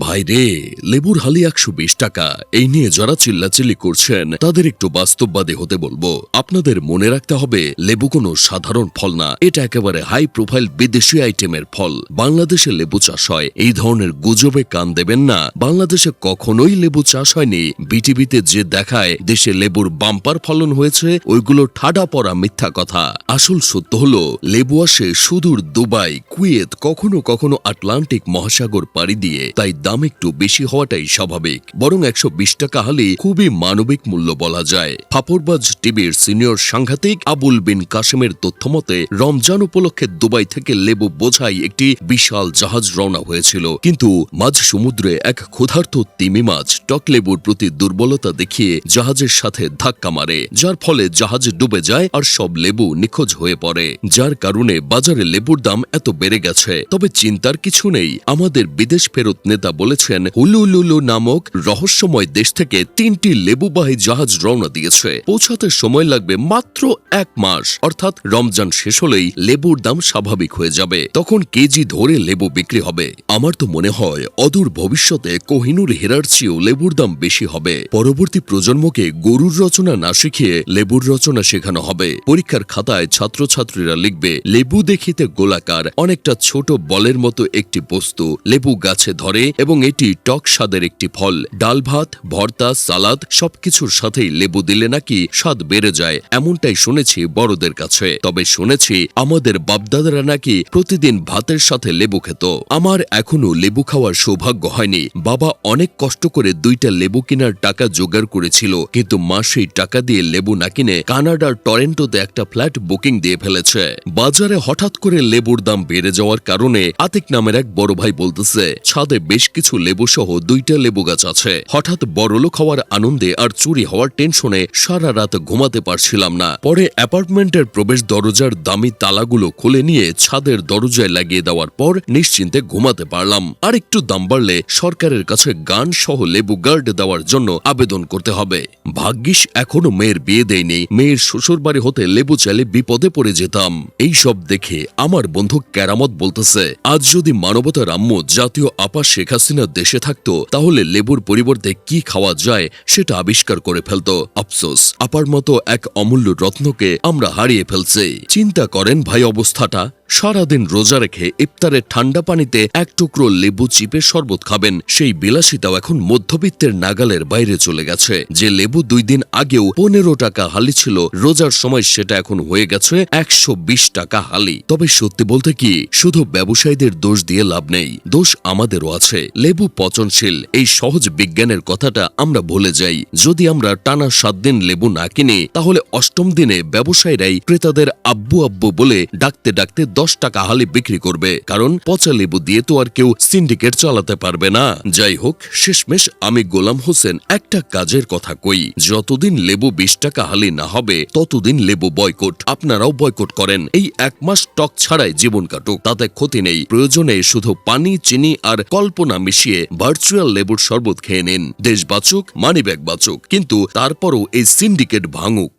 ভাই রে, লেবুর হালি 120 টাকা। এই নিয়ে যারা চিল্লাচিল্লি করছেন তাদের একটু বাস্তববাদী হতে বলবো। আপনাদের মনে রাখতে হবে, লেবু কোনো সাধারণ ফল না, এটা একেবারে হাই প্রোফাইল বিদেশি আইটেমের ফল। বাংলাদেশে লেবু চাষ হয়, এই ধরনের গুজবে কান দেবেন না। বাংলাদেশে কখনোই লেবু চাষ হয়নি। বিটিভিতে যে দেখায় দেশে লেবুর বাম্পার ফলন হয়েছে, ওইগুলো ঠাডা পড়া মিথ্যা কথা। আসল সত্য হলো, লেবু আসে সুদূর দুবাই, কুয়েত, কখনো কখনো আটলান্টিক মহাসাগর পাড়ি দিয়ে। তাই দাম একটু বেশি হওয়াটাই স্বাভাবিক। বরং 120 টাকা হালি খুবই মানবিক মূল্য বলা যায়। ফাপড়বাজ টিভির সিনিয়র সাংঘাতিক আবুল বিন কাসেমের তথ্যমতে রমজান উপলক্ষে দুবাই থেকে লেবু বোঝাই একটি বিশাল জাহাজ রওনা হয়েছিল। কিন্তু মাঝ সমুদ্রে এক ক্ষুধার্ত তিমি মাছ টক লেবুর প্রতি দুর্বলতা দেখিয়ে জাহাজের সাথে ধাক্কা মারে, যার ফলে জাহাজ ডুবে যায় আর সব লেবু নিখোঁজ হয়ে পড়ে। যার কারণে বাজারে লেবুর দাম এত বেড়ে গেছে। তবে চিন্তার কিছু নেই, আমাদের বিদেশ ফেরত নেতা বলেছেন, হুলুলুলু নামক রহস্যময় দেশ থেকে 3টি লেবুবাহী জাহাজ রওনা দিয়েছে। পৌঁছাতে সময় লাগবে মাত্র 1 মাস। অর্থাৎ রমজান শেষ হলেই লেবুর দাম স্বাভাবিক হয়ে যাবে। তখন কেজি ধরে লেবু বিক্রি হবে। আমার তো মনে হয় অদূর ভবিষ্যতে কোহিনূর হীরার চেয়েও লেবুর দাম বেশি হবে। পরবর্তী প্রজন্মকে গরুর রচনা না শিখিয়ে লেবুর রচনা শেখানো হবে। পরীক্ষার খাতায় ছাত্রছাত্রীরা লিখবে, লেবু দেখিতে গোলাকার, অনেকটা ছোট বলের মতো একটি বস্তু, লেবু গাছে ধরে এবং এটি টক স্বাদের একটি ফল। ডাল ভাত, ভর্তা, সালাদ সবকিছুর সাথেই লেবু দিলে নাকি স্বাদ বেড়ে যায়, এমনটাই শুনেছি বড়দের কাছে। তবে শুনেছি আমাদের বাপদাদারা নাকি প্রতিদিন ভাতের সাথে লেবু খেত। আমার এখনো লেবু খাওয়ার সৌভাগ্য হয়নি। বাবা অনেক কষ্ট করে 2টা লেবু কেনার টাকা জোগাড় করেছিল, কিন্তু মা সেই টাকা দিয়ে লেবু না কিনে কানাডার টরেন্টোতে একটা ফ্ল্যাট বুকিং দিয়ে ফেলেছে। বাজারে হঠাৎ করে লেবুর দাম বেড়ে যাওয়ার কারণে আতিক নামের এক বড় ভাই বলতেছে, ছাদে বেশ কিছু লেবু সহ 2টা লেবু গাছ আছে। হঠাৎ বড়লোক হওয়ার আনন্দে আর চুরি হওয়ার টেনশনে সারা রাত ঘুমাতে পারছিলাম না। পরে অ্যাপার্টমেন্টের প্রবেশ দরজার দামি তালাগুলো খুলে নিয়ে ছাদের দরজায় লাগিয়ে দেওয়ার পর নিশ্চিন্তে ঘুমাতে পারলাম। আর একটু দাম বাড়লে সরকারের কাছে গান সহ লেবু গার্ড দেওয়ার জন্য আবেদন করতে হবে। ভাগ্যিস এখনো মেয়ের বিয়ে দেয়নি, মেয়ের শ্বশুরবাড়ি হতে লেবু চাইলে বিপদে পড়ে যেতাম। এই সব দেখে আমার বন্ধু কেরামত বলতেছে, আজ যদি মানবতার আম্মু জাতীয় আপা শেখ হাসিনা দেশে থাকতো, তাহলে লেবুর পরিবর্তে কি খাওয়া যায় সেটা আবিষ্কার করে ফেলতো। আফসোস, আপার মতো এক অমূল্য রত্নকে আমরা হারিয়ে ফেলছি। চিন্তা করেন ভাই অবস্থাটা। সারাদিন রোজা রেখে ইফতারে ঠান্ডা পানিতে 1 টুকরো লেবু চিপে শরবত খাবেন, সেই বিলাসিতাও এখন মধ্যবিত্তের নাগালের বাইরে চলে গেছে। যে লেবু 2 দিন আগেও 15 টাকা হালি ছিল, রোজার সময় সেটা এখন হয়ে গেছে 120 টাকা হালি। তবে সত্যি বলতে কি, শুধু ব্যবসায়ীদের দোষ দিয়ে লাভ নেই, দোষ আমাদেরও আছে। লেবু পচনশীল, এই সহজ বিজ্ঞানের কথাটা আমরা ভুলে যাই। যদি আমরা টানা 7 দিন লেবু না কিনি, তাহলে 8ম দিনে ব্যবসায়ীরাই ক্রেতাদের আব্বু আব্বু বলে ডাকতে ডাকতে 10 টাকা হালি বিক্রি করবে। কারণ পচা লেবু দিয়ে তো আর কেউ সিন্ডিকেট চালাতে পারবে না। যাই হোক, শেষমেশ আমি গোলাম হোসেন একটা কাজের কথা কই, যতদিন লেবু 20 টাকা হালি না হবে ততদিন লেবু বয়কট। আপনারাও বয়কট করেন। এই 1 মাস টক ছাড়াই জীবন কাটুক, তাতে ক্ষতি নেই। প্রয়োজনে শুধু পানি, চিনি আর কল্পনা মিশিয়ে ভার্চুয়াল লেবুর শরবত খেয়ে নিন। দেশ বাঁচুক, মানিব্যাগ বাঁচুক, কিন্তু তারপরও এই সিন্ডিকেট ভাঙুক।